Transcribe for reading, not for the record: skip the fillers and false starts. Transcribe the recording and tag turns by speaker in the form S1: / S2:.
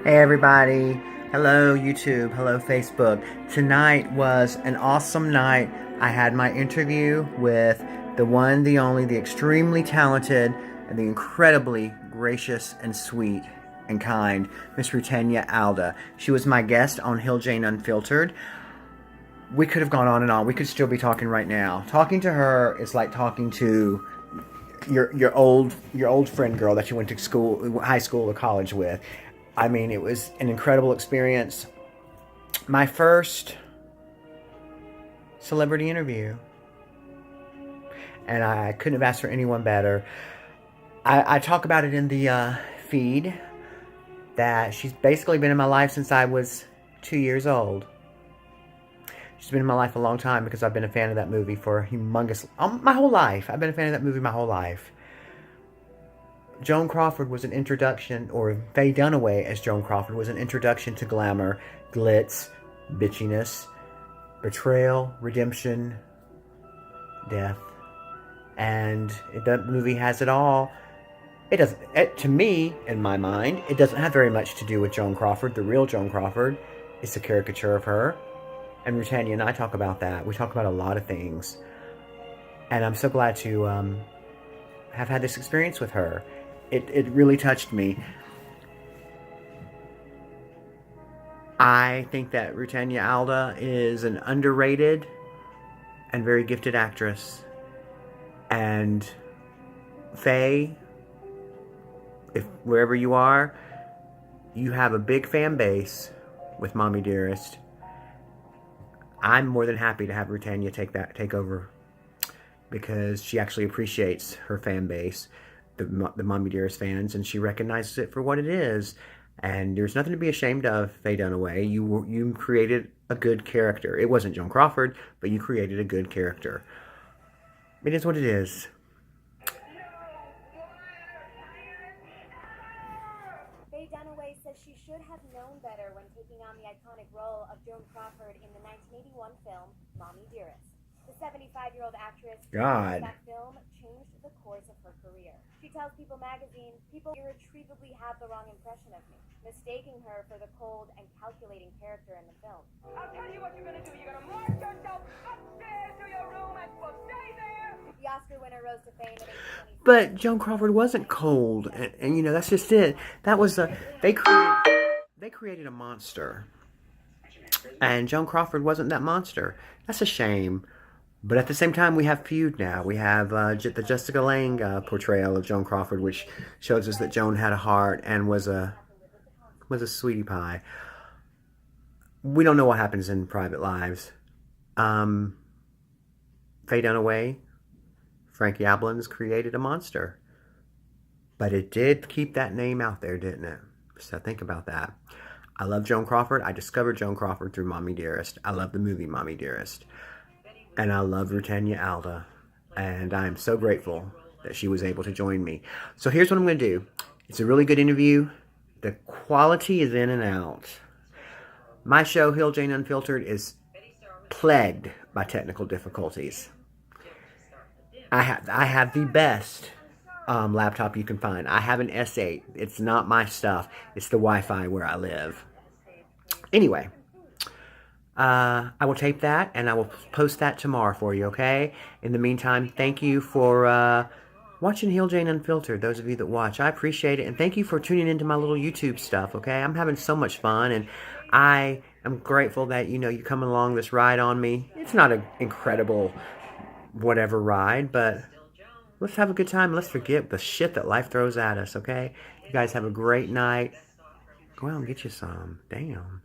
S1: Hey everybody, hello YouTube, hello Facebook. Tonight was an awesome night. I had my interview with the one, the only, the extremely talented, and the incredibly gracious and sweet and kind Miss RUTANYA ALDA. She was my guest on HILLJAYNE Unfiltered. We could have gone on and on. We could still be talking right now. Talking to her is like talking to your old friend girl that you went to school, high school or college with. I mean, it was an incredible experience. My first celebrity interview, and I couldn't have asked for anyone better. I talk about it in the feed that she's basically been in my life since I was 2 years old. She's been in my life a long time because I've been a fan of that movie for my whole life. I've been a fan of that movie my whole life. Joan Crawford was an introduction, or Faye Dunaway as Joan Crawford was an introduction to glamour, glitz, bitchiness, betrayal, redemption, death. And that movie has it all. It doesn't, to me, in my mind, it doesn't have very much to do with Joan Crawford, the real Joan Crawford. It's a caricature of her. And RUTANYA and I talk about that. We talk about a lot of things. And I'm so glad to have had this experience with her. It really touched me. I think that RUTANYA ALDA is an underrated and very gifted actress. And Faye, if wherever you are, you have a big fan base with Mommy Dearest. I'm more than happy to have RUTANYA take over, because she actually appreciates her fan base, the Mommy Dearest fans, and she recognizes it for what it is. And there's nothing to be ashamed of, Faye Dunaway. You created a good character. It wasn't Joan Crawford, but you created a good character. It is what it is.
S2: Faye Dunaway says she should have known better when taking on the iconic role of Joan Crawford in the 1981 film Mommy Dearest. The 75-year-old actress
S1: God.
S2: that film changed the course of her career. She tells People magazine, people irretrievably have the wrong impression of me, mistaking her for the cold and calculating character in the film.
S3: I'll tell you what you're gonna do. You're gonna march yourself upstairs to your room and will stay there.
S2: The Oscar winner rose to fame at age 26.
S1: But Joan Crawford wasn't cold, and you know, that's just it. That was they created a monster, and Joan Crawford wasn't that monster. That's a shame. But at the same time, we have feud now. We have the Jessica Lange portrayal of Joan Crawford, which shows us that Joan had a heart and was a sweetie pie. We don't know what happens in private lives. Faye Dunaway, Frankie Ablins created a monster. But it did keep that name out there, didn't it? So think about that. I love Joan Crawford. I discovered Joan Crawford through Mommy Dearest. I love the movie Mommy Dearest. And I love RUTANYA ALDA. And I'm so grateful that she was able to join me. So here's what I'm going to do. It's a really good interview. The quality is in and out. My show, HILLJAYNE Unfiltered, is plagued by technical difficulties. I have the best laptop you can find. I have an S8. It's not my stuff. It's the Wi-Fi where I live. Anyway. I will tape that, and I will post that tomorrow for you, okay? In the meantime, thank you for watching HILLJAYNE Unfiltered, those of you that watch. I appreciate it, and thank you for tuning into my little YouTube stuff, okay? I'm having so much fun, and I am grateful that, you know, you're coming along this ride on me. It's not an incredible whatever ride, but let's have a good time. Let's forget the shit that life throws at us, okay? You guys have a great night. Go out and get you some. Damn.